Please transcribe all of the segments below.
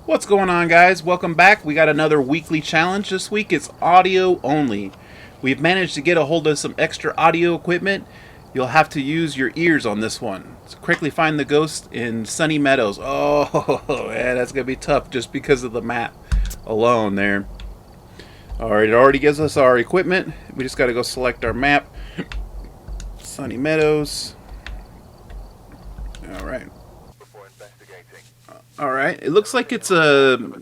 What's going on, guys? Welcome back. We got another weekly challenge this week. It's audio only. We've managed to get a hold of some extra audio equipment. You'll have to use your ears on this one. So quickly find the ghost in Sunny Meadows. Oh, yeah, that's going to be tough just because of the map alone there. Alright, it already gives us our equipment. We just got to go select our map. Sunny Meadows. Alright. Alright, it looks like it's a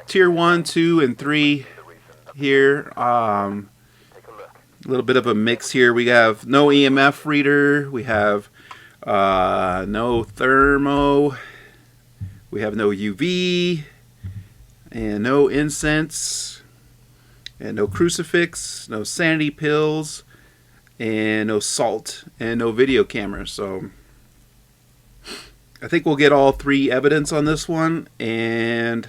tier 1, 2, and 3 here. A little bit of a mix here. We have no EMF reader. We have no thermo. We have no UV. And no incense. And no crucifix. No sanity pills. And no salt. And no video camera. So I think we'll get all 3 evidence on this one. And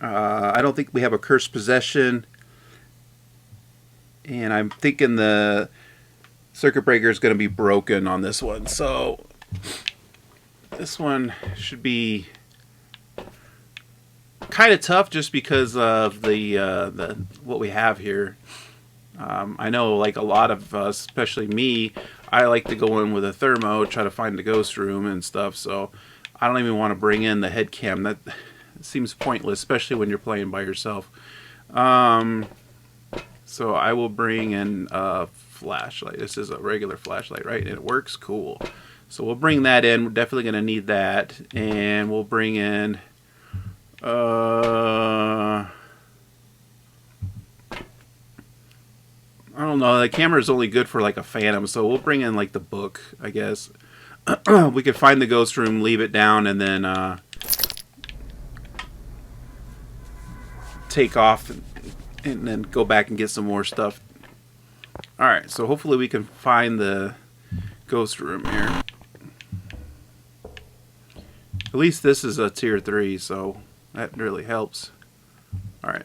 I don't think we have a cursed possession. And I'm thinking the circuit breaker is going to be broken on this one. So this one should be kind of tough just because of the what we have here. I know, like a lot of us, especially me, I like to go in with a thermo, try to find the ghost room and stuff. So I don't even want to bring in the head cam. That seems pointless, especially when you're playing by yourself. So I will bring in a flashlight. This is a regular flashlight, right? And it works? Cool. So we'll bring that in. We're definitely going to need that. And we'll bring in... I don't know. The camera is only good for like a phantom. So we'll bring in like the book, I guess. We could find the ghost room, leave it down, and then take off and then go back and get some more stuff. Alright, so hopefully we can find the ghost room here. At least this is a tier 3, so that really helps. Alright,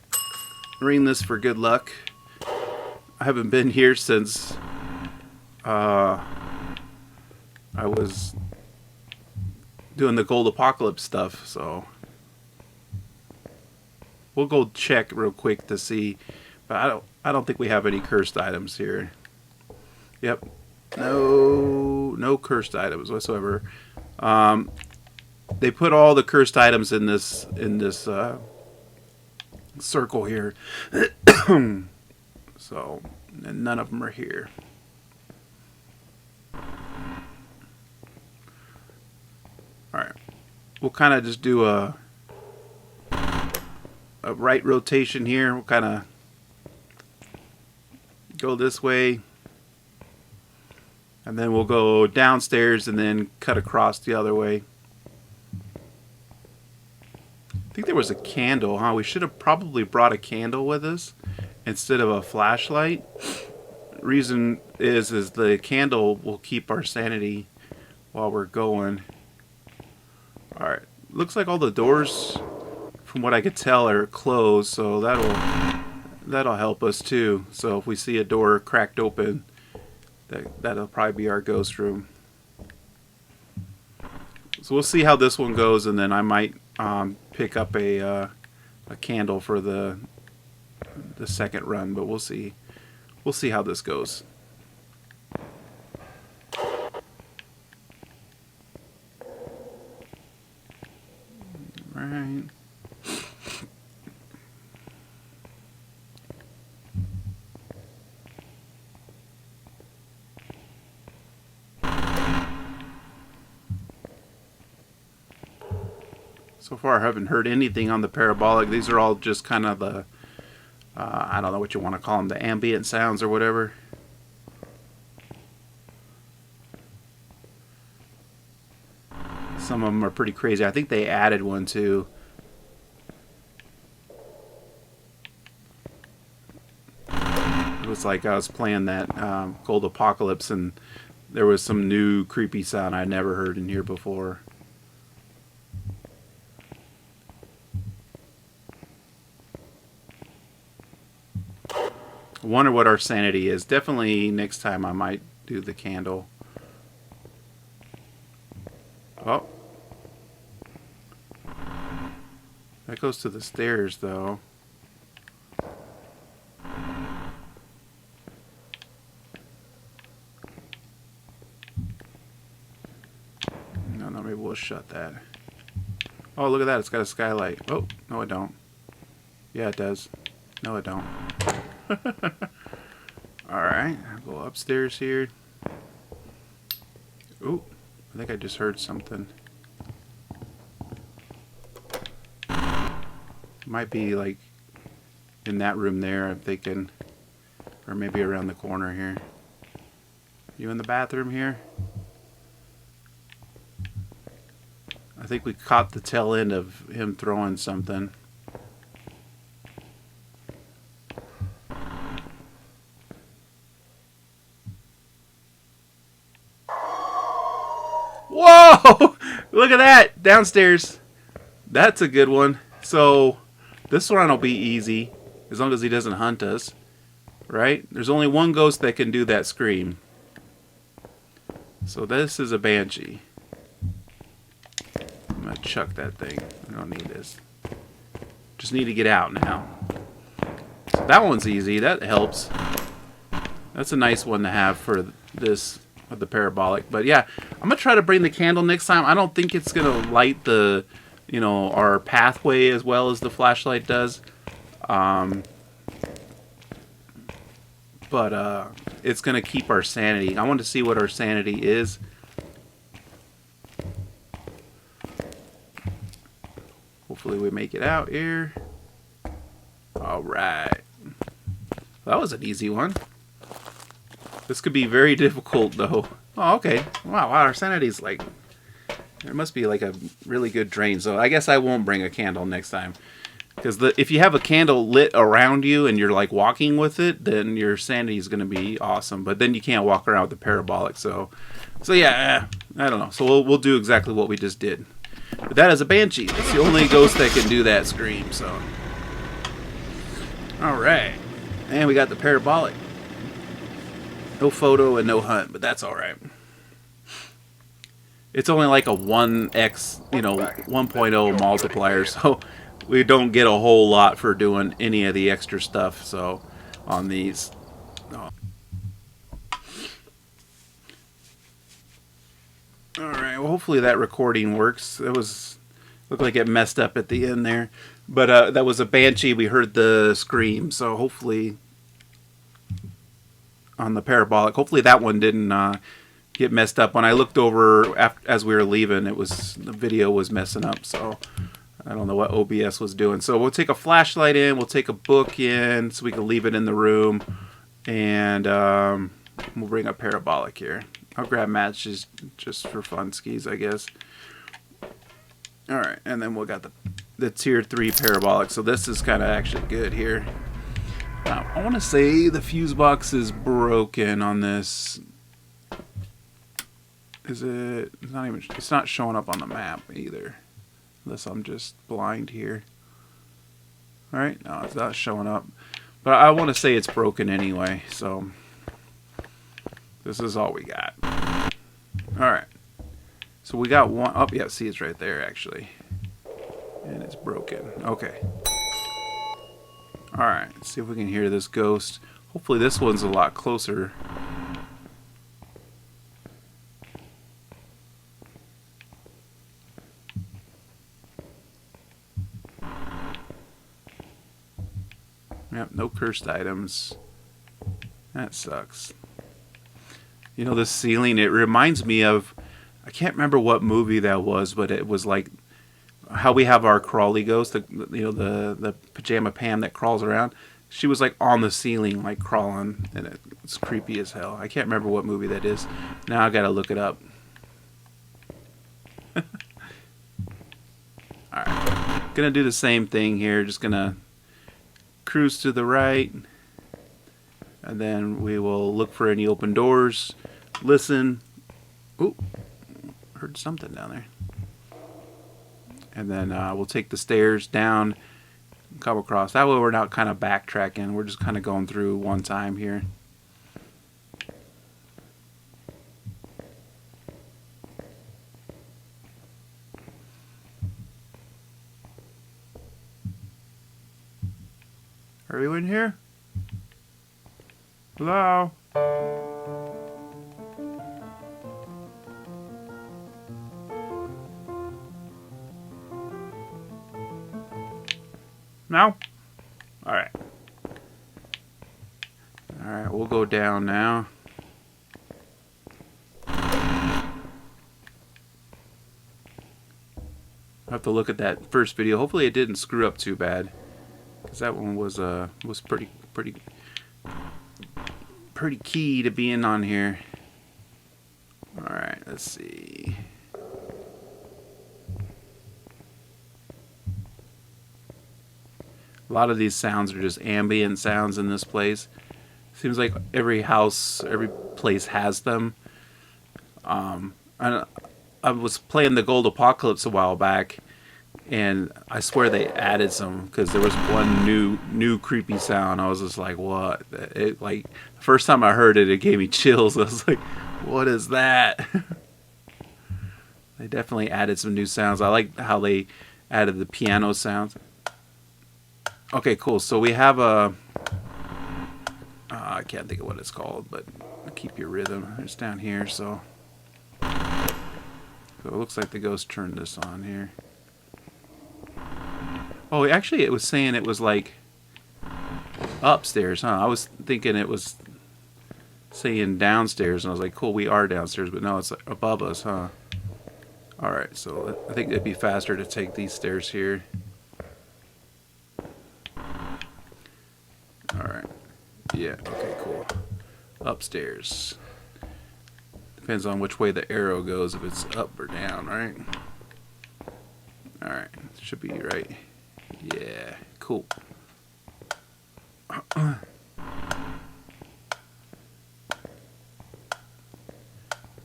ring this for good luck. I haven't been here since I was doing the Gold Apocalypse stuff, so we'll go check real quick to see, but I don't think we have any cursed items here. Yep, no cursed items whatsoever. They put all the cursed items in this circle here, so and none of them are here. All right, we'll kind of just do a right rotation here. We'll kind of go this way, and then we'll go downstairs and then cut across the other way. I think there was a candle, huh? We should have probably brought a candle with us instead of a flashlight. Reason is the candle will keep our sanity while we're going. Alright, looks like all the doors, from what I could tell, are closed, so that'll help us too. So if we see a door cracked open, that'll probably be our ghost room. So we'll see how this one goes, and then I might pick up a candle for the second run, but we'll see. We'll see how this goes. Right. So far, I haven't heard anything on the parabolic. These are all just kind of the, I don't know what you want to call them, the ambient sounds or whatever. Some of them are pretty crazy. I think they added one too. It was like I was playing that Gold Apocalypse, and there was some new creepy sound I'd never heard in here before. I wonder what our sanity is. Definitely next time I might do the candle. Oh. That goes to the stairs, though. No, maybe we'll shut that. Oh, look at that. It's got a skylight. Oh, no, it don't. Yeah, it does. No, it don't. Alright, I'll go upstairs here. Ooh, I think I just heard something. Might be like in that room there, I'm thinking. Or maybe around the corner here. You in the bathroom here? I think we caught the tail end of him throwing something. Whoa! Look at that! Downstairs. That's a good one. So, this one will be easy. As long as he doesn't hunt us. Right? There's only one ghost that can do that scream. So this is a banshee. I'm going to chuck that thing. I don't need this. Just need to get out now. So that one's easy. That helps. That's a nice one to have for this with the parabolic. But yeah, I'm going to try to bring the candle next time. I don't think it's going to light the, you know, our pathway as well as the flashlight does. But it's going to keep our sanity. I want to see what our sanity is. Hopefully we make it out here. Alright. That was an easy one. This could be very difficult though. Oh, okay. Wow, our sanity's like... There must be like a really good drain. So I guess I won't bring a candle next time. Because if you have a candle lit around you and you're like walking with it, then your sanity is going to be awesome. But then you can't walk around with the parabolic. So yeah, I don't know. So we'll do exactly what we just did. But that is a banshee. It's the only ghost that can do that scream. So, all right, and we got the parabolic. No photo and no hunt, but that's all right. It's only like a 1x, 1.0 multiplier, so we don't get a whole lot for doing any of the extra stuff. So, on these. Oh. All right. Well, hopefully that recording works. It looked like it messed up at the end there, but that was a banshee. We heard the scream, so hopefully on the parabolic, hopefully that one didn't get messed up. When I looked over as we were leaving, the video was messing up. So I don't know what OBS was doing. So we'll take a flashlight in. We'll take a book in so we can leave it in the room, and we'll bring a parabolic here. I'll grab matches just for fun skis, I guess. Alright, and then we'll got the tier 3 parabolic. So this is kind of actually good here. Now, I want to say the fuse box is broken on this. Is it? It's not showing up on the map either. Unless I'm just blind here. Alright, no, it's not showing up. But I want to say it's broken anyway, so... This is all we got. Alright. So we got one. Oh, yeah, see, it's right there, actually. And it's broken. Okay. Alright, let's see if we can hear this ghost. Hopefully this one's a lot closer. Yep, no cursed items. That sucks. You know, the ceiling, it reminds me of, I can't remember what movie that was, but it was like how we have our crawly ghost, the pajama Pam that crawls around. She was like on the ceiling, like crawling, and it's creepy as hell. I can't remember what movie that is. Now I gotta look it up. Alright, gonna do the same thing here, just gonna cruise to the right. And then we will look for any open doors, listen. Ooh, heard something down there. And then we'll take the stairs down, come across. That way we're not kind of backtracking. We're just kind of going through one time here. Are you in here? Hello? No? Alright. Alright, we'll go down now. I have to look at that first video. Hopefully it didn't screw up too bad. Because that one was pretty key to being on here. Alright, let's see. A lot of these sounds are just ambient sounds in this place. Seems like every house, every place has them. I was playing the Gold Apocalypse a while back, and I swear they added some because there was one new creepy sound. I was just like, what? It, like, the first time I heard it, it gave me chills. I was like, what is that? They definitely added some new sounds. I like how they added the piano sounds. Okay, cool. So we have a... I can't think of what it's called, but keep your rhythm. It's down here, so it looks like the ghost turned this on here. Oh, actually, it was saying it was like upstairs, huh? I was thinking it was saying downstairs, and I was like, cool, we are downstairs, but no, it's above us, huh? Alright, so I think it'd be faster to take these stairs here. Alright. Yeah, okay, cool. Upstairs. Depends on which way the arrow goes, if it's up or down, right? Alright, should be right. Yeah, cool.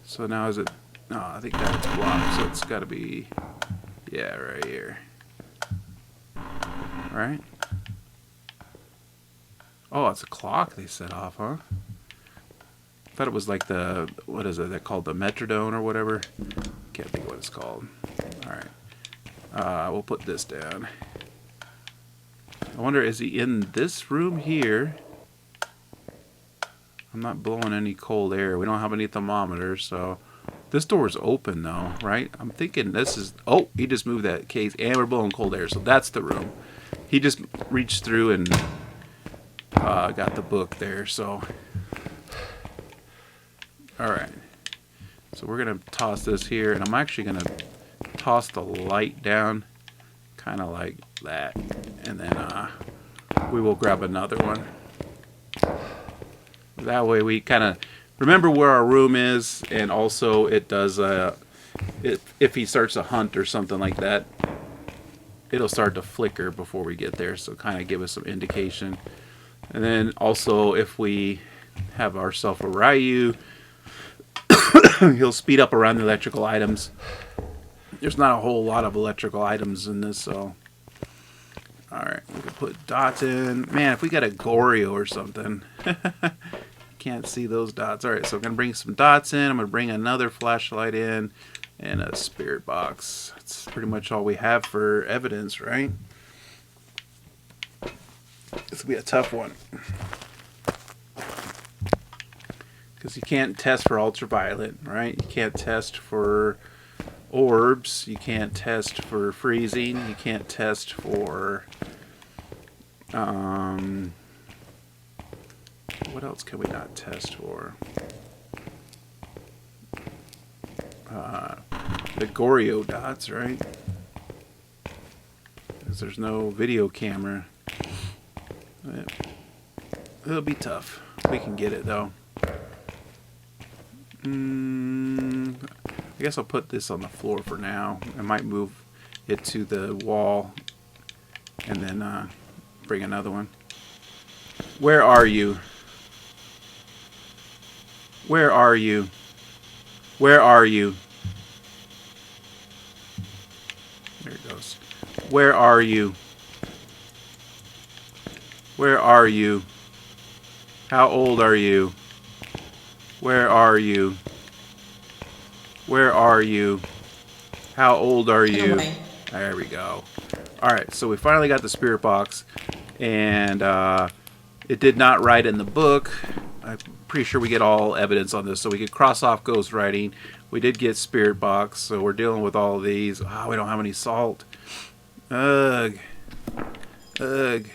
So now is it... No, I think that's blocked, so it's got to be... Yeah, right here. Right? Oh, it's a clock they set off, huh? I thought it was like the... What is it? They called the metrodome or whatever? Can't think of what it's called. Alright. We'll put this down. I wonder, is he in this room here? I'm not blowing any cold air. We don't have any thermometers, so... This door's open, though, right? I'm thinking this is... Oh, he just moved that case, and we're blowing cold air, so that's the room. He just reached through and got the book there, so... Alright. So we're going to toss this here, and I'm actually going to toss the light down, kind of like that, and then we will grab another one. That way we kind of remember where our room is, and also it does, if he starts to hunt or something like that, it'll start to flicker before we get there, so kind of give us some indication. And then also if we have ourselves a Ryu, he'll speed up around the electrical items. There's not a whole lot of electrical items in this, so... Alright, we can put dots in. Man, if we got a Goryo or something. Can't see those dots. Alright, so I'm going to bring some dots in. I'm going to bring another flashlight in. And a spirit box. That's pretty much all we have for evidence, right? This will be a tough one. Because you can't test for ultraviolet, right? You can't test for orbs. You can't test for freezing. You can't test for... what else can we not test for? The Goryo dots, right? Because there's no video camera. It'll be tough. We can get it, though. I guess I'll put this on the floor for now. I might move it to the wall and then bring another one. Where are you? Where are you? Where are you? There it goes. Where are you? Where are you? How old are you? Where are you? Where are you? How old are you? There we go. Alright, so we finally got the spirit box. and it did not write in the book. I'm pretty sure we get all evidence on this, so we could cross off ghost writing. We did get spirit box, so we're dealing with all of these. We don't have any salt. Ugh. Ugh.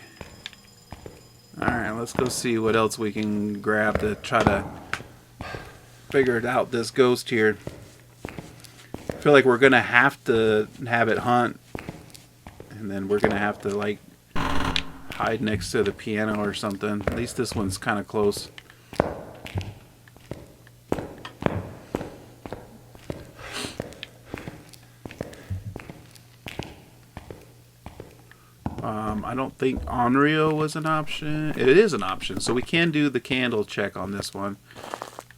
Alright, let's go see what else we can grab to try to figure out this ghost here. I feel like we're going to have to have it hunt. And then we're going to have to, like, hide next to the piano or something. At least this one's kind of close. I don't think Onryo was an option. It is an option, so we can do the candle check on this one.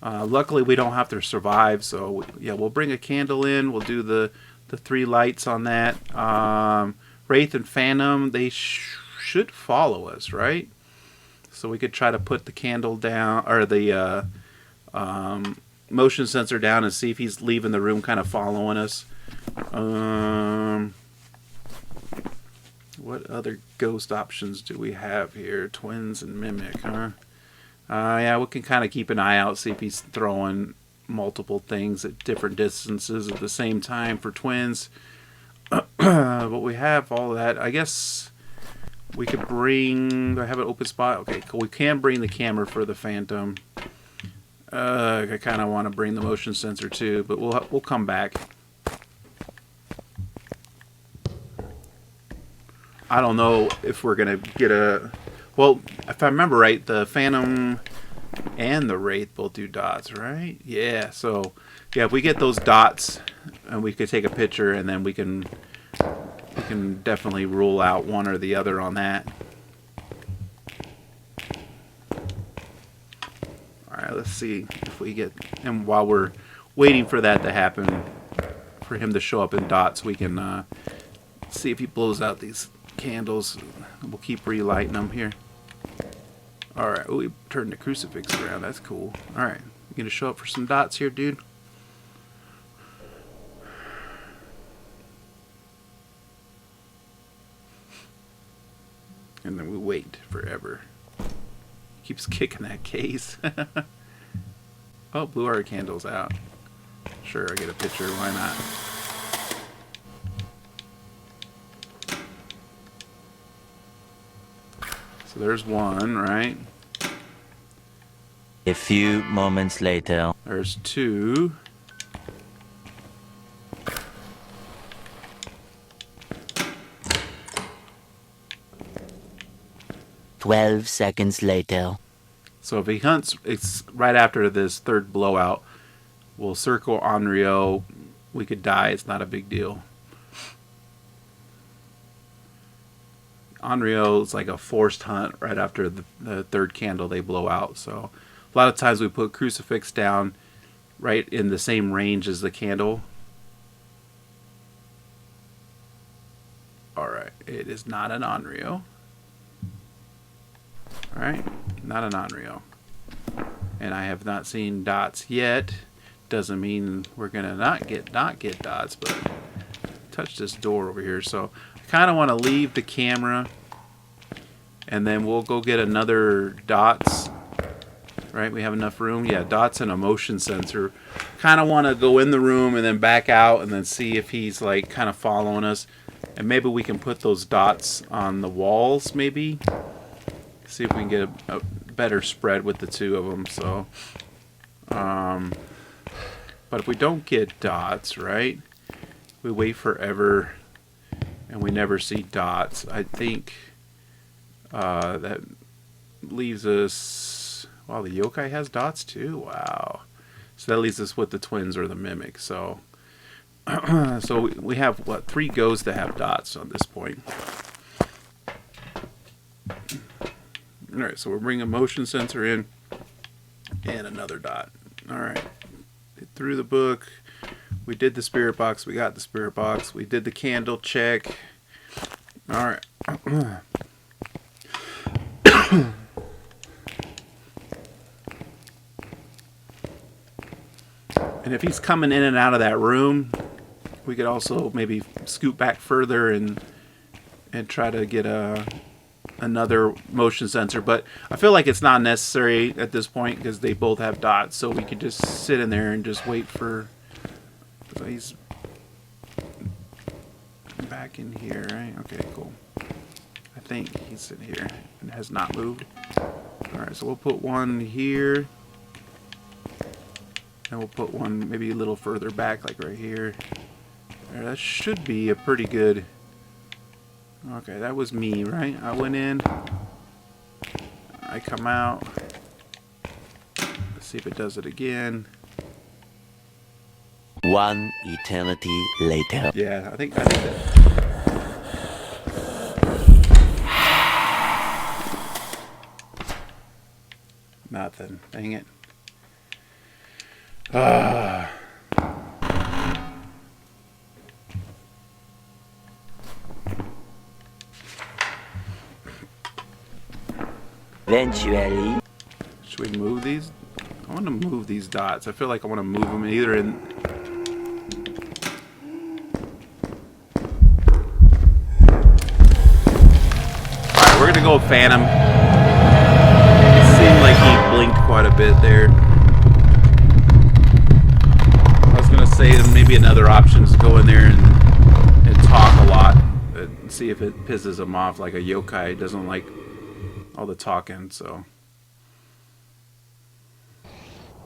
Luckily, we don't have to survive, so yeah, we'll bring a candle in. We'll do the 3 lights on that. Wraith and Phantom, they should follow us, right? So we could try to put the candle down, or the motion sensor down, and see if he's leaving the room, kind of following us. What other ghost options do we have here? Twins and Mimic, huh? Yeah, we can kind of keep an eye out, see if he's throwing multiple things at different distances at the same time for twins. But we have all that. I guess we could bring... Do I have an open spot? Okay, cool. We can bring the camera for the Phantom. I kind of want to bring the motion sensor too, but we'll come back. I don't know if we're going to get a... Well, if I remember right, the Phantom and the Wraith both do dots, right? Yeah, so... Yeah, if we get those dots, and we could take a picture, and then we can definitely rule out one or the other on that. Alright, let's see if we get... And while we're waiting for that to happen, for him to show up in dots, we can see if he blows out these candles. We'll keep relighting them here. Alright, we turned the crucifix around. That's cool. Alright, you gonna show up for some dots here, dude? And then we wait forever. Keeps kicking that case. Oh, blue art candle's out. Sure, I get a picture. Why not? So there's one, right? A few moments later. There's 2. "12 seconds later." So if he hunts, it's right after this 3rd blowout. We'll circle Onryo. We could die. It's not a big deal. Onryo is like a forced hunt right after the 3rd candle they blow out. So a lot of times we put crucifix down right in the same range as the candle. Alright, it is not an Onryo. Alright, not an Onryo. And I have not seen dots yet. Doesn't mean we're gonna not get dots, but touch this door over here. So I kind of want to leave the camera, and then we'll go get another dots. Right, we have enough room. Yeah, dots and a motion sensor. Kind of want to go in the room and then back out and then see if he's like kind of following us. And maybe we can put those dots on the walls, maybe. See if we can get a better spread with the 2 of them. So, but if we don't get dots, right? We wait forever and we never see dots. I think that leaves us... Wow, the yokai has dots too. Wow. So that leaves us with the twins or the mimic. So, so we have, what, 3 ghosts that have dots on this point. Alright, so we're bringing a motion sensor in and another dot. Alright, through the book. We did the spirit box. We got the spirit box. We did the candle check. Alright. And if he's coming in and out of that room, we could also maybe scoot back further and try to get a another motion sensor, but I feel like it's not necessary at this point because they both have dots, so we could just sit in there and just wait for. So he's back in here, right? Okay, cool. I think he's in here and has not moved. Alright, so we'll put one here. And we'll put one maybe a little further back, like right here. There, that should be a pretty good... Okay, that was me, right? I went in. I come out. Let's see if it does it again. One eternity later. Yeah, I think that... Nothing. Dang it. Ah. Eventually. Should we move these? I want to move these dots. I feel like I want to move them either in... Alright, we're going to go with Phantom. It seemed like he blinked quite a bit there. I was going to say that maybe another option is to go in there and talk a lot. And see if it pisses him off, like a yokai doesn't like all the talking, so...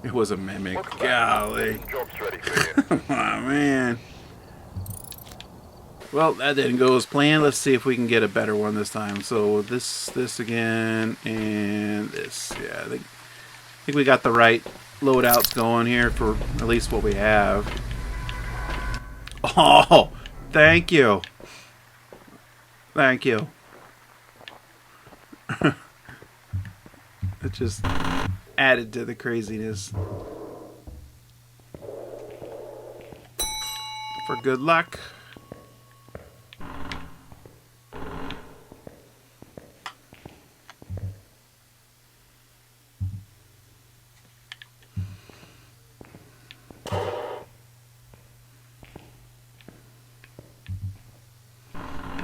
It was a mimic. Golly. Oh, man. Well, that didn't go as planned. Let's see if we can get a better one this time. So this again, and this. Yeah, I think we got the right loadouts going here for at least what we have. Oh, thank you. Thank you. It just added to the craziness. For good luck.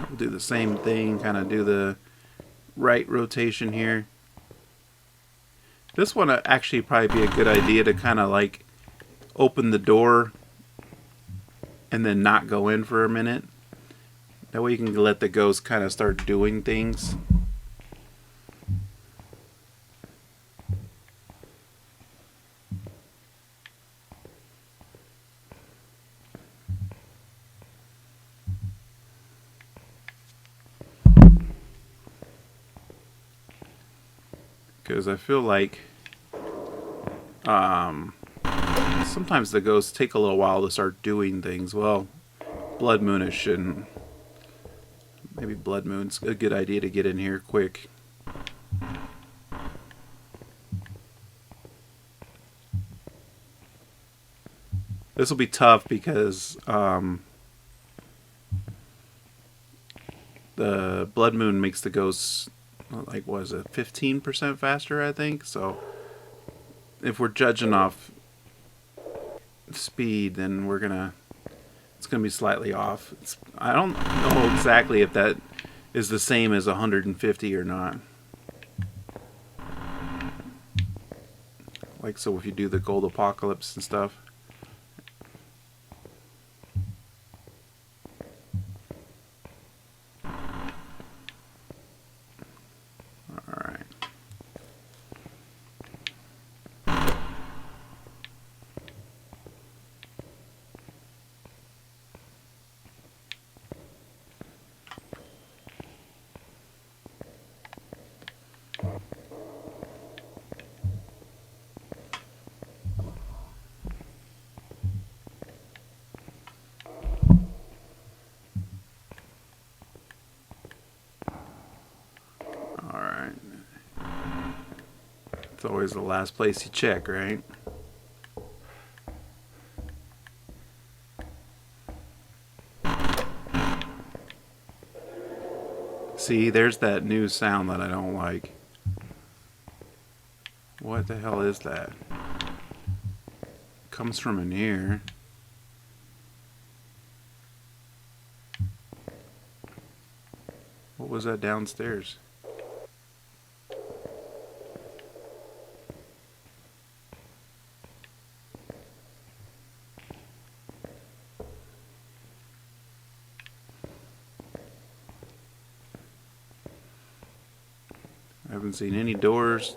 We'll do the same thing, kind of do the right rotation here. This one would actually probably be a good idea to kind of like open the door and then not go in for a minute. That way you can let the ghost kind of start doing things. Because I feel like sometimes the ghosts take a little while to start doing things. Well, Blood Moon shouldn't. Maybe Blood Moon's a good idea to get in here quick. This will be tough because the Blood Moon makes the ghosts, like, what is it, 15% faster, I think? So if we're judging off speed, then it's gonna be slightly off. I don't know exactly if that is the same as 150 or not. Like, so if you do the Gold Apocalypse and stuff. It's always the last place you check, right? See, there's that new sound that I don't like. What the hell is that? Comes from in here. What was that downstairs? Haven't seen any doors.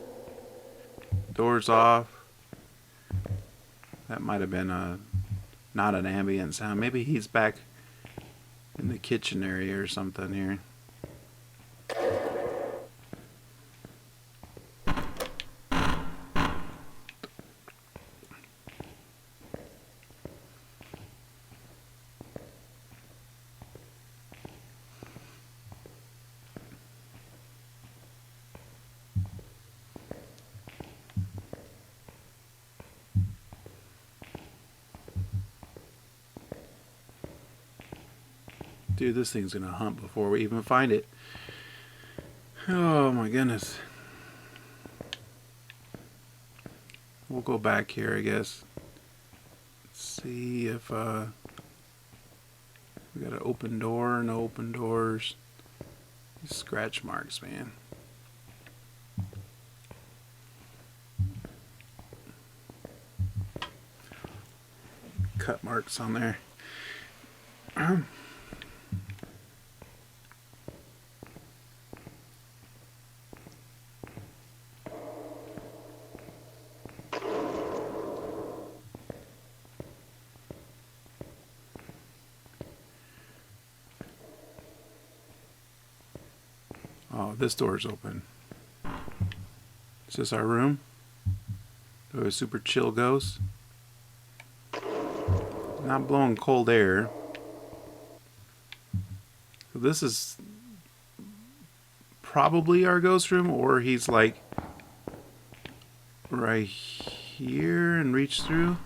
Doors off. That might have been not an ambient sound. Maybe he's back in the kitchen area or something here. Dude, this thing's gonna hump before we even find it. Oh my goodness. We'll go back here, I guess. See if we got an open door, no open doors. These scratch marks, man. Cut marks on there. Oh, this door's open. Is this our room? Do a super chill ghost? Not blowing cold air. So this is probably our ghost room, or he's like right here and reach through,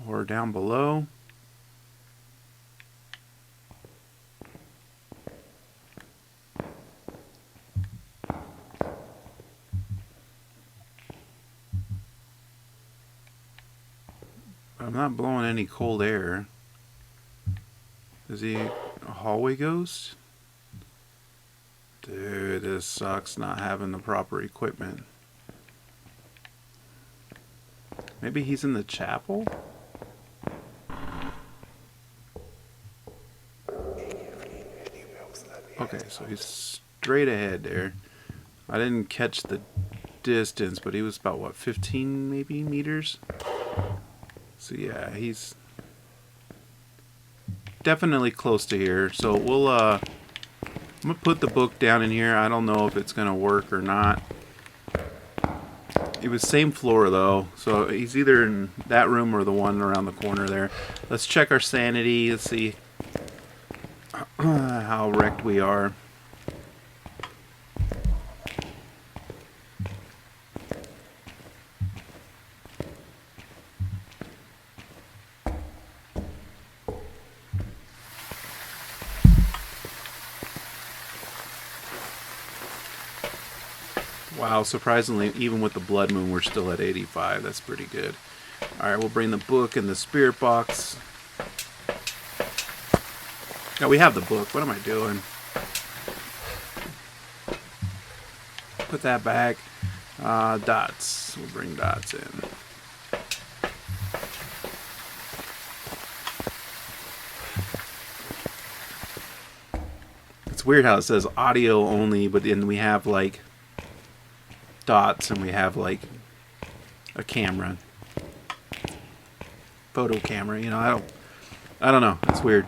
or down below. I'm not blowing any cold air. Is he a hallway ghost? Dude, this sucks not having the proper equipment. Maybe he's in the chapel? Okay, so he's straight ahead there. I didn't catch the distance, but he was about, what, 15 maybe meters? So yeah, he's definitely close to here. So we'll I'm gonna put the book down in here. I don't know if it's gonna work or not. It was same floor though, so he's either in that room or the one around the corner there. Let's check our sanity. Let's see how wrecked we are. Wow, surprisingly, even with the blood moon, we're still at 85. That's pretty good. Alright, we'll bring the book and the spirit box. Yeah, we have the book. What am I doing? Put that back. Dots. We'll bring dots in. It's weird how it says audio only, but then we have like dots and we have like a camera, photo camera. You know, I don't know. It's weird.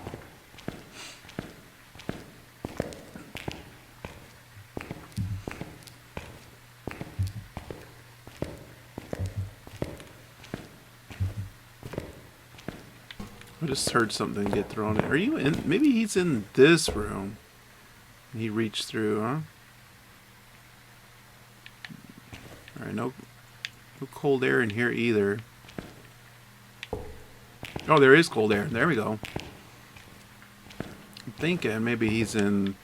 I just heard something get thrown in. Are you in? Maybe he's in this room. He reached through, huh? Alright, no cold air in here either. Oh, there is cold air. There we go. I'm thinking maybe he's in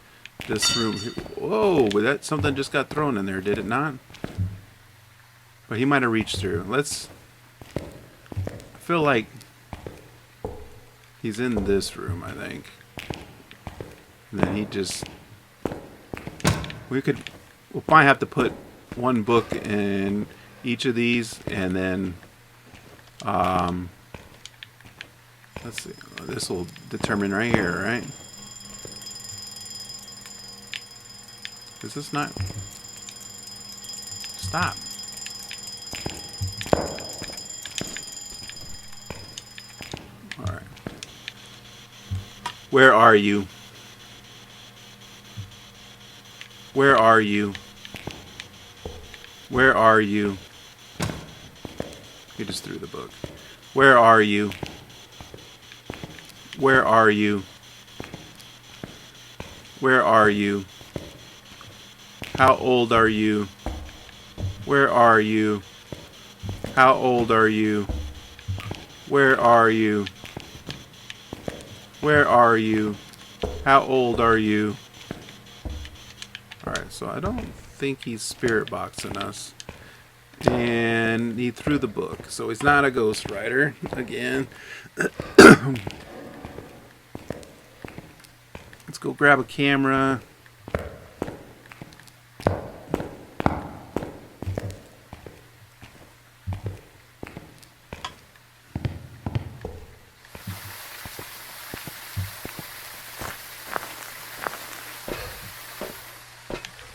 this room. Whoa, but that something just got thrown in there, did it not? But he might have reached through. I feel like he's in this room, I think. And then he just... we'll probably have to put one book in each of these, and then let's see, this will determine right here, right? Is this not... Stop. Alright. Where are you? Where are you? Where are you? He just threw the book. Where are you? Where are you? Where are you? How old are you? Where are you? How old are you? Where are you? Where are you? How old are you? Alright, so I don't think he's spirit boxing us. And he threw the book, so he's not a ghost writer again. Let's go grab a camera.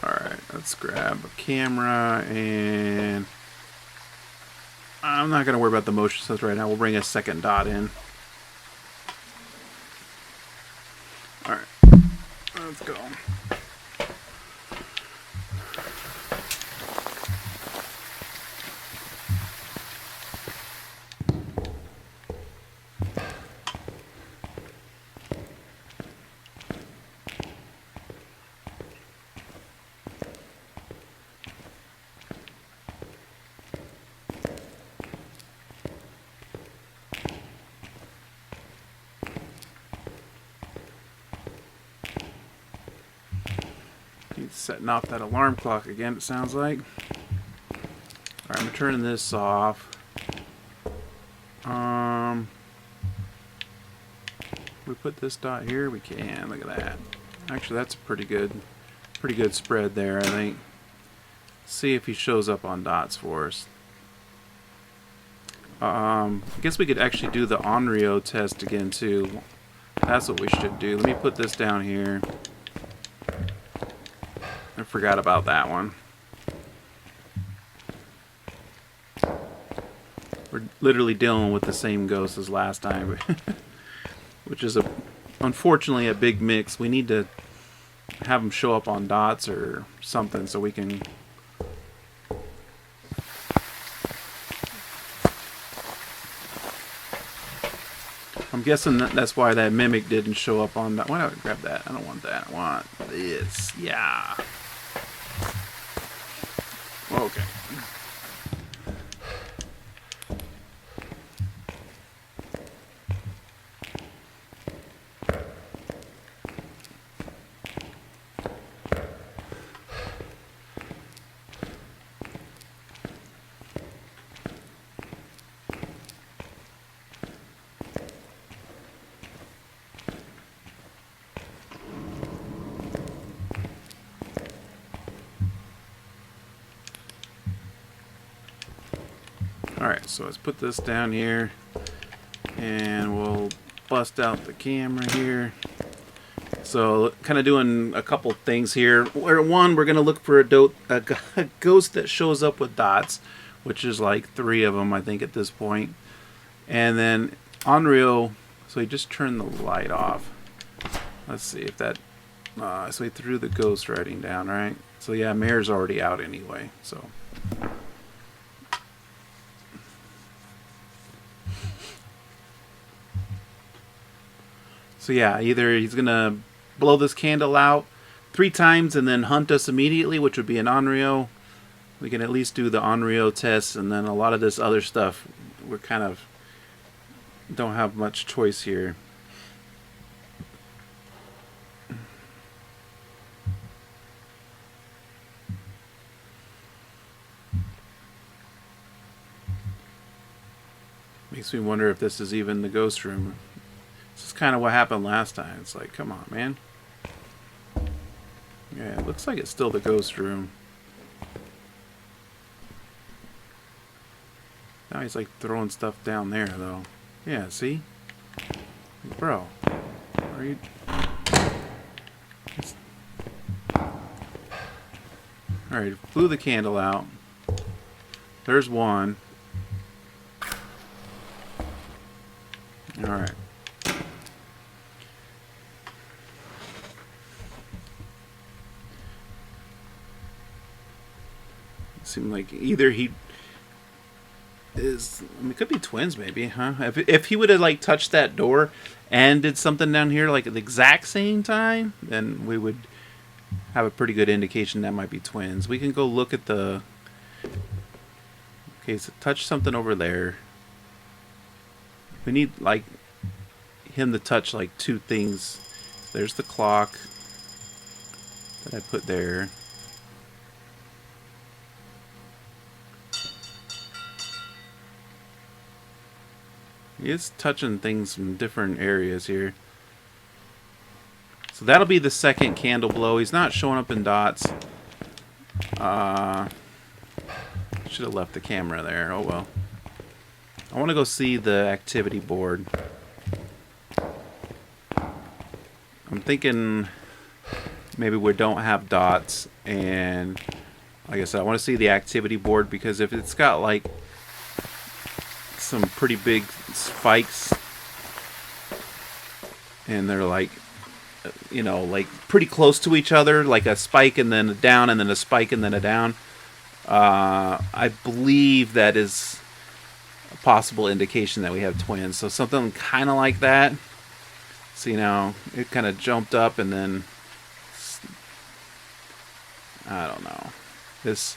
Alright, let's grab a camera, and I'm not going to worry about the motion sensor right now. We'll bring a second dot in. Alright, let's go. He's setting off that alarm clock again, it sounds like. Alright, I'm turning this off. We put this dot here? We can. Look at that. Actually, that's a pretty good spread there, I think. See if he shows up on dots for us. I guess we could actually do the Onryo test again, too. That's what we should do. Let me put this down here. I forgot about that one. We're literally dealing with the same ghost as last time, which is unfortunately a big mix. We need to have them show up on dots or something so we can... I'm guessing that's why that mimic didn't show up on that. Why don't I grab that? I don't want that. I want this. Yeah. Okay. Alright, so let's put this down here, and we'll bust out the camera here. So, kind of doing a couple things here. One, we're going to look for a ghost that shows up with dots, which is like 3 of them, I think, at this point. And then, Onryo, so he just turned the light off. Let's see if that... so he threw the ghost writing down, right? So yeah, Mare's already out anyway, so... So yeah, either he's going to blow this candle out 3 times and then hunt us immediately, which would be an Onryo. We can at least do the Onryo test, and then a lot of this other stuff, we're kind of don't have much choice here. Makes me wonder if this is even the ghost room. This is kind of what happened last time. It's like, come on, man. Yeah, it looks like it's still the ghost room. Now he's like throwing stuff down there, though. Yeah, see? Bro. Are you... Alright, blew the candle out. There's one. Alright. Seemed like either he is, I mean, it could be twins maybe, huh? If he would have like touched that door and did something down here like at the exact same time, then we would have a pretty good indication that might be twins. We can go look at the... Okay, so touch something over there. We need like him to touch like two things. There's the clock that I put there. He is touching things from different areas here. So that'll be the second candle blow. He's not showing up in dots. Should have left the camera there. Oh well. I want to go see the activity board. I'm thinking maybe we don't have dots, and like I said, I want to see the activity board, because if it's got like some pretty big spikes and they're like, you know, like pretty close to each other, like a spike and then a down and then a spike and then a down, I believe that is a possible indication that we have twins. So something kind of like that. So, you know, it kind of jumped up and then, I don't know. This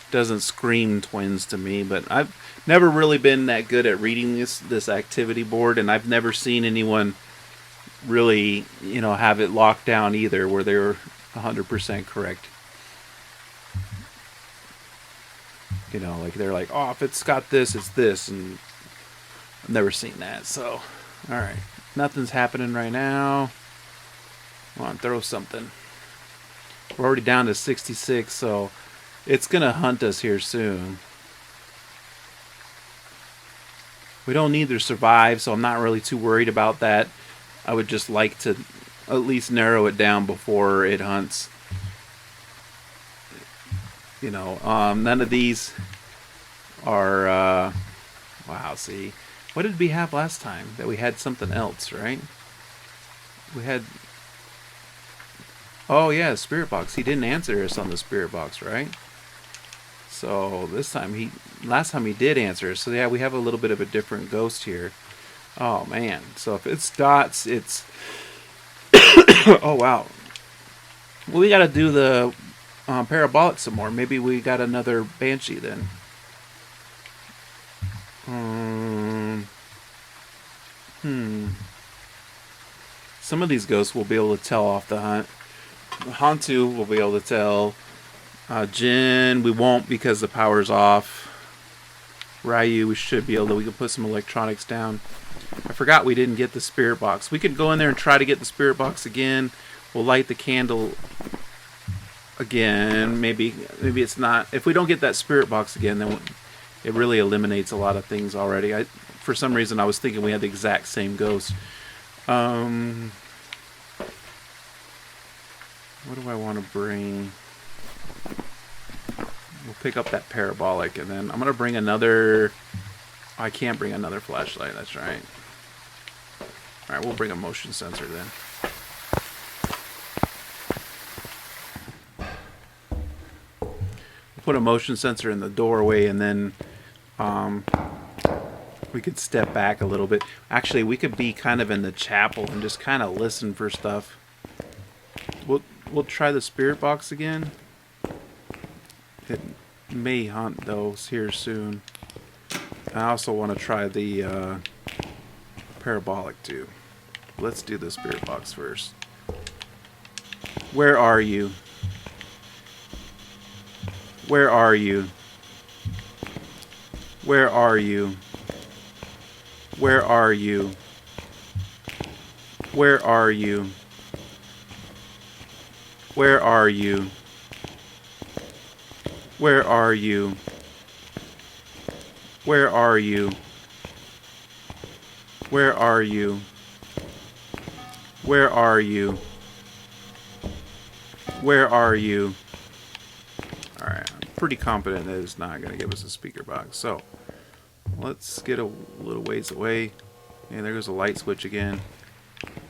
doesn't scream twins to me, but I've never really been that good at reading this activity board, and I've never seen anyone really, you know, have it locked down either where they're 100% correct. You know, like they're like, oh, if it's got this, it's this, and I've never seen that. So, all right, nothing's happening right now. Come on, throw something. We're already down to 66, so it's gonna hunt us here soon. We don't need to survive, so I'm not really too worried about that. I would just like to at least narrow it down before it hunts. You know, none of these are, wow, see. What did we have last time? That we had something else, right? We had, oh yeah, spirit box. He didn't answer us on the spirit box, right? So this time last time he did answer us. So yeah, we have a little bit of a different ghost here. Oh man. So if it's dots, it's, oh wow. Well, we gotta do the parabolic some more. Maybe we got another banshee then. Some of these ghosts will be able to tell off the hunt. Hantu will be able to tell. Jin, we won't because the power's off. Ryu, we should be able to. We can put some electronics down. I forgot we didn't get the spirit box. We could go in there and try to get the spirit box again. We'll light the candle again. Maybe it's not. If we don't get that spirit box again, then it really eliminates a lot of things already. For some reason, I was thinking we had the exact same ghost. What do I want to bring? We'll pick up that parabolic, and then I'm going to bring another... Oh, I can't bring another flashlight, that's right. Alright, we'll bring a motion sensor then. We'll put a motion sensor in the doorway, and then we could step back a little bit. Actually, we could be kind of in the chapel and just kind of listen for stuff. We'll try the spirit box again. It may hunt those here soon. I also want to try the parabolic too. Let's do the spirit box first. Where are you? Where are you? Where are you? Where are you? Where are you? Where are you? Where are you? Where are you? Where are you? Where are you? Where are you? pretty confident that it's not going to give us a speaker box. So let's get a little ways away. And there goes a light switch again.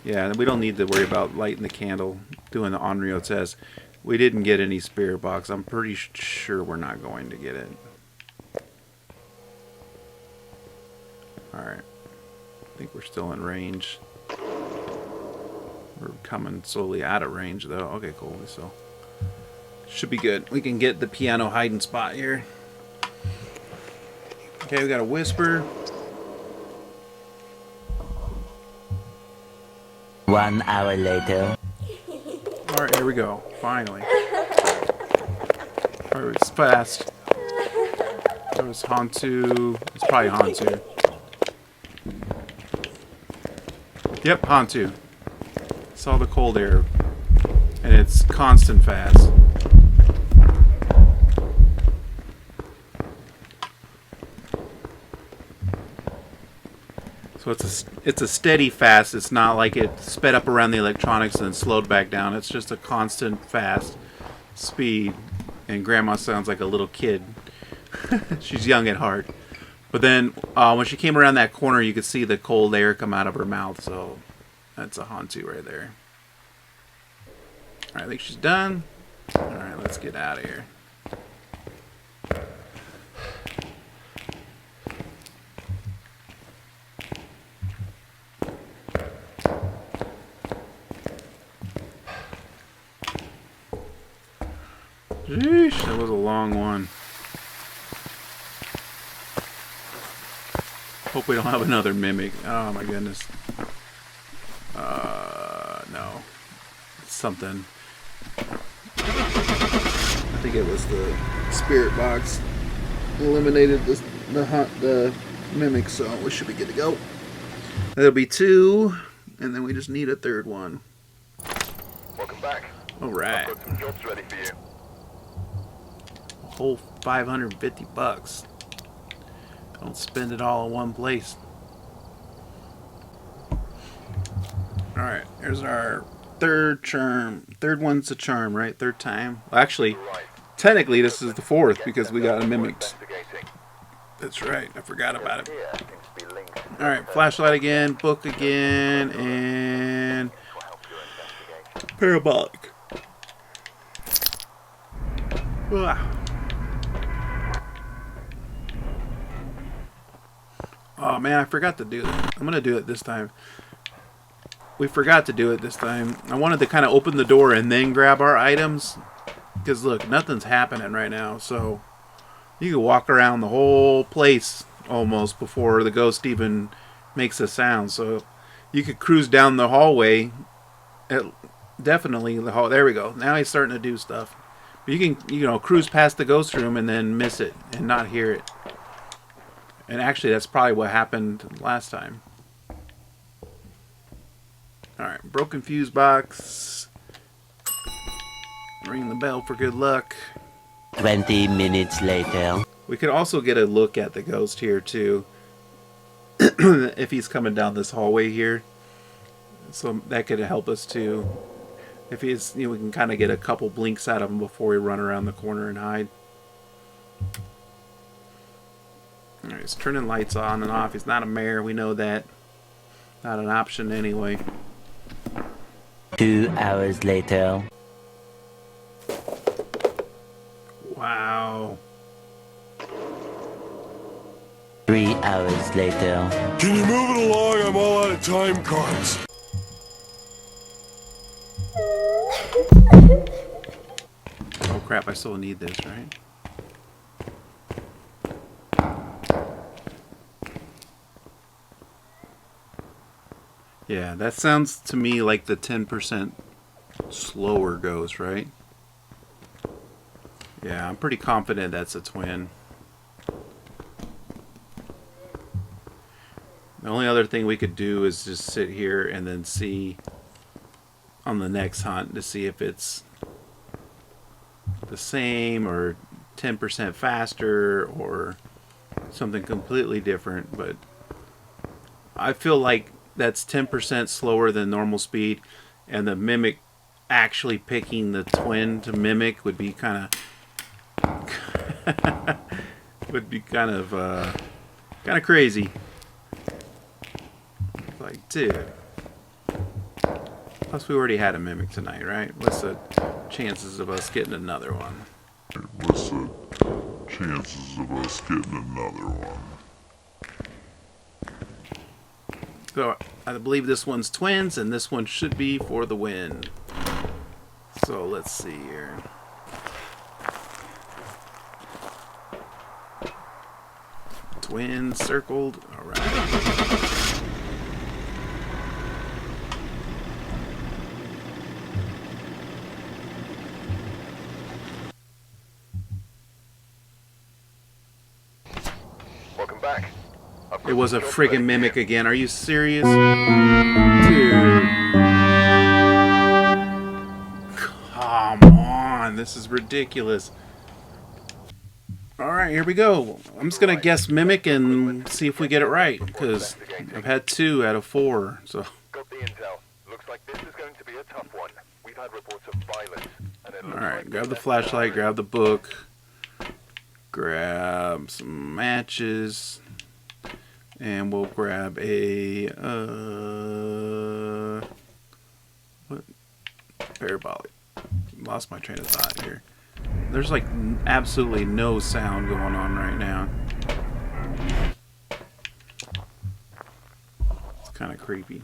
Yeah, we don't need to worry about lighting the candle, doing the Onryo test. We didn't get any spirit box. I'm pretty sure we're not going to get it. Alright. I think we're still in range. We're coming slowly out of range though. Okay, cool. So should be good. We can get the piano hiding spot here. Okay, we got a whisper. 1 hour later. Alright, here we go. Finally. Alright, it's fast. That was Hantu. It's probably Hantu. Yep, Hantu. Saw the cold air. And it's constant fast. So it's a steady fast. It's not like it sped up around the electronics and then slowed back down. It's just a constant fast speed. And Grandma sounds like a little kid. She's young at heart. But then when she came around that corner, you could see the cold air come out of her mouth. So that's a Hantu right there. Alright, I think she's done. Alright, let's get out of here. Sheesh, that was a long one. Hope we don't have another mimic. Oh my goodness. No. It's something. I think it was the spirit box. Eliminated the mimic, so we should be good to go. That'll be 2, and then we just need a third one. Welcome back. Alright. I've got some jobs ready for you. A whole $550. Don't spend it all in one place. Alright, here's our third charm. Third one's a charm, right? Third time. Well, actually, technically this is the 4th because we got a mimicked. That's right, I forgot about it. Alright, flashlight again, book again, and parabolic. Ah. Oh man, I forgot to do it. I'm gonna do it this time. We forgot to do it this time. I wanted to kind of open the door and then grab our items. Because look, nothing's happening right now. So you can walk around the whole place almost before the ghost even makes a sound. So you could cruise down the hallway. Definitely the hall. There we go. Now he's starting to do stuff. But you can, cruise past the ghost room and then miss it and not hear it. And actually, that's probably what happened last time. Alright, broken fuse box. Ring the bell for good luck. 20 minutes later. We could also get a look at the ghost here, too. If he's coming down this hallway here. So that could help us, too. If he's, we can kind of get a couple blinks out of him before we run around the corner and hide. Alright, he's turning lights on and off. He's not a mayor, we know that. Not an option anyway. 2 hours later. Wow. 3 hours later. Can you move it along? I'm all out of time cards. Oh crap, I still need this, right? Yeah, that sounds to me like the 10% slower ghost, right? Yeah, I'm pretty confident that's a twin. The only other thing we could do is just sit here and then see on the next hunt to see if it's the same or 10% faster or something completely different. But I feel like that's 10% slower than normal speed, and the mimic actually picking the twin to mimic would be kind of Would be kind of crazy. Like, dude. Plus, we already had a mimic tonight, right? What's the chances of us getting another one? What's the chances of us getting another one? So, I believe this one's twins, and this one should be for the win. So, let's see here. Twins circled. Alright. Welcome back. It was a friggin' mimic again. Are you serious? Dude. Come on. This is ridiculous. Alright, here we go. I'm just going to guess mimic and see if we get it right. Because I've had 2 out of 4. So. Got the intel. Looks like this is going to be a tough one. We've had reports of violence. Alright, grab the flashlight, grab the book. Grab some matches. And we'll grab a what? Parabolic. Lost my train of thought here. There's like absolutely no sound going on right now. It's kind of creepy.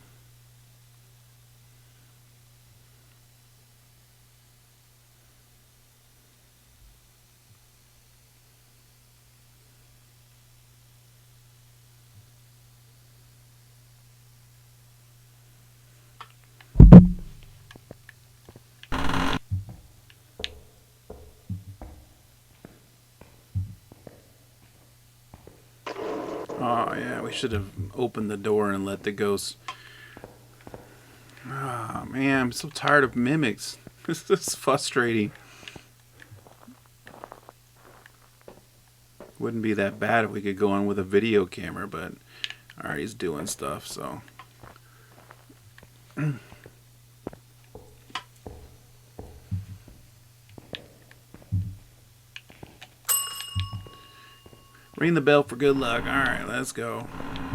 Oh yeah, we should have opened the door and let the ghost. Oh man, I'm so tired of mimics. This is frustrating. Wouldn't be that bad if we could go in with a video camera, but alright, he's doing stuff, so. Ring the bell for good luck. Alright, let's go.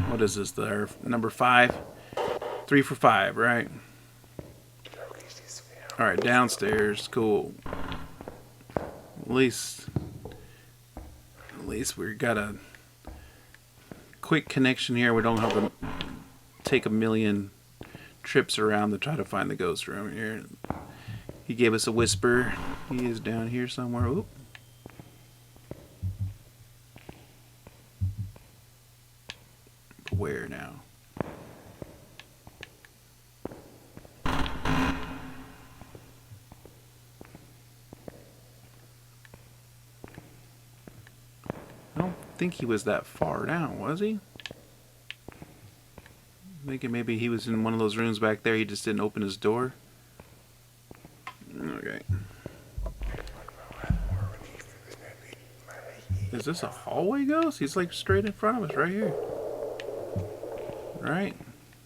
What is this there? Number 5? 3 for 5, right? Alright, downstairs. Cool. At least we got a quick connection here. We don't have to take a million trips around to try to find the ghost room here. He gave us a whisper. He is down here somewhere. Oop. Where now? I don't think he was that far down, was he? Thinking maybe he was in one of those rooms back there. He just didn't open his door. Okay. Is this a hallway ghost? He's like straight in front of us right here. Right?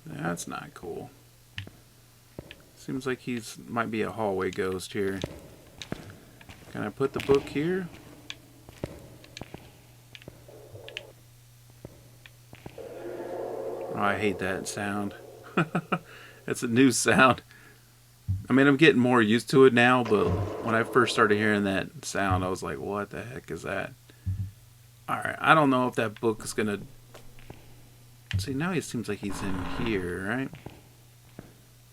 That's not cool. Seems like he's might be a hallway ghost here. Can I put the book here? Oh, I hate that sound. It's a new sound. I mean, I'm getting more used to it now, but when I first started hearing that sound, I was like, what the heck is that? Alright, I don't know if that book is gonna... See, now it seems like he's in here, right?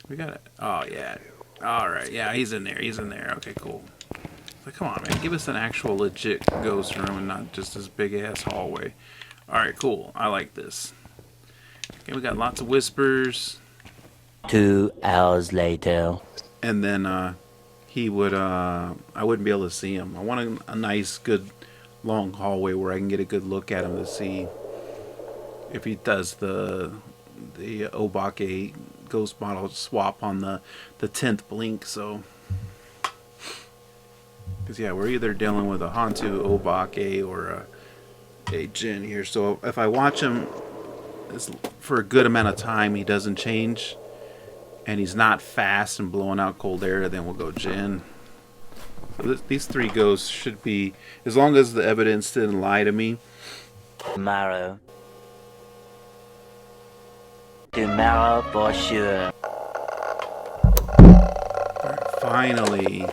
We got it. Oh, yeah. Alright, yeah, he's in there. He's in there. Okay, cool. Like, come on, man. Give us an actual legit ghost room and not just this big-ass hallway. Alright, cool. I like this. Okay, we got lots of whispers. 2 hours later. And then, he would, I wouldn't be able to see him. I want a nice, good, long hallway where I can get a good look at him to see if he does the Obake ghost model swap on the 10th blink. So, because yeah, we're either dealing with a Hantu Obake or a Jin here. So if I watch him for a good amount of time, he doesn't change, and he's not fast and blowing out cold air, then we'll go Jin. So these 3 ghosts should be, as long as the evidence didn't lie to me. Tomorrow. Tomorrow for sure. Finally.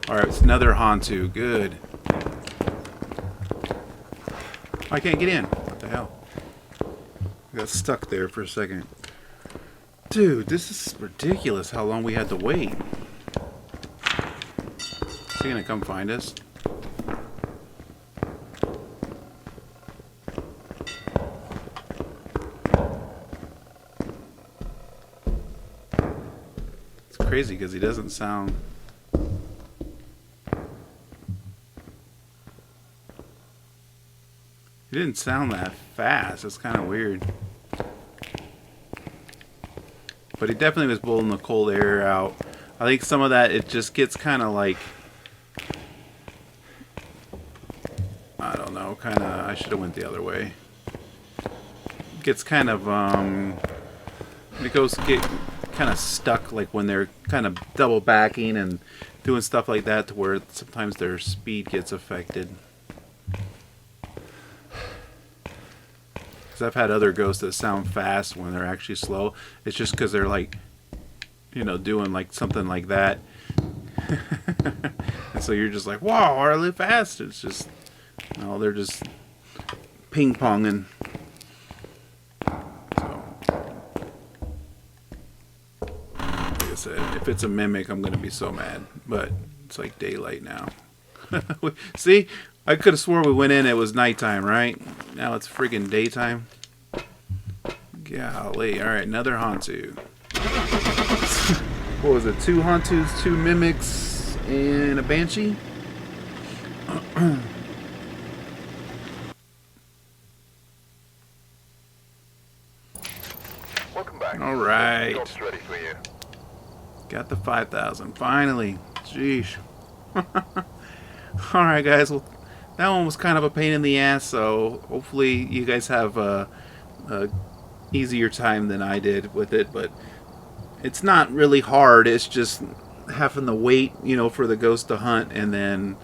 Alright, it's another Hantu. Good. I can't get in. What the hell? I got stuck there for a second. Dude, this is ridiculous how long we had to wait. Is he gonna come find us? It's crazy because he doesn't sound... He didn't sound that fast. It's kind of weird. But he definitely was blowing the cold air out. I think some of that, it just gets kind of like... I don't know, kind of... I should have went the other way. It gets kind of... It goes get kind of stuck, like when they're kind of double backing and doing stuff like that, to where sometimes their speed gets affected. Because I've had other ghosts that sound fast when they're actually slow. It's just because they're like, you know, doing like something like that. And so you're just like, wow, are they fast? It's just, no, they're just ping-ponging. So, like I said, if it's a mimic, I'm going to be so mad. But it's like daylight now. See? I could have swore we went in, it was nighttime, right? Now it's friggin' daytime. Golly. Alright, another Hantu. What was it? 2 Hantus, 2 mimics, and a Banshee? Welcome back. Alright. Job's ready for you. Got the 5,000. Finally. Jeez. Alright, guys. Well, that one was kind of a pain in the ass, so hopefully you guys have a easier time than I did with it, but it's not really hard. It's just having to wait, you know, for the ghost to hunt, and then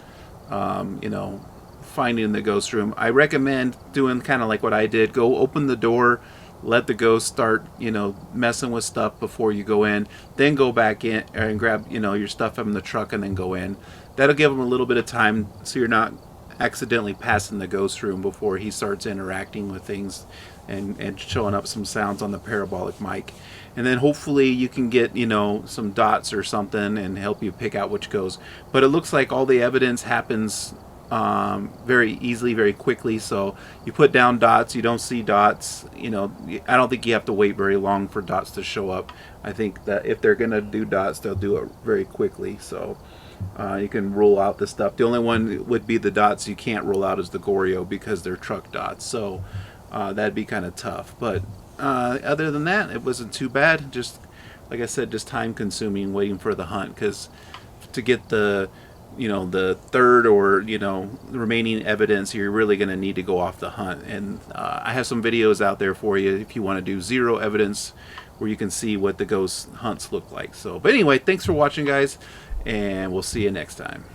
you know, finding the ghost room. I recommend doing kind of like what I did. Go open the door, let the ghost start, you know, messing with stuff before you go in, then go back in and grab, you know, your stuff from the truck and then go in. That'll give them a little bit of time so you're not accidentally passing the ghost room before he starts interacting with things and showing up some sounds on the parabolic mic. And then hopefully you can get, you know, some dots or something and help you pick out which goes. But it looks like all the evidence happens very easily, very quickly. So you put down dots, you don't see dots, you know, I don't think you have to wait very long for dots to show up. I think that if they're gonna do dots, they'll do it very quickly. So you can rule out the stuff. The only one would be the dots you can't rule out is the Goryo, because they're truck dots. So that'd be kind of tough. But other than that, it wasn't too bad. Just like I said, just time consuming waiting for the hunt, because to get the, you know, the third or, you know, the remaining evidence, you're really going to need to go off the hunt. And I have some videos out there for you if you want to do 0 evidence, where you can see what the ghost hunts look like. So, but anyway, thanks for watching, guys, and we'll see you next time.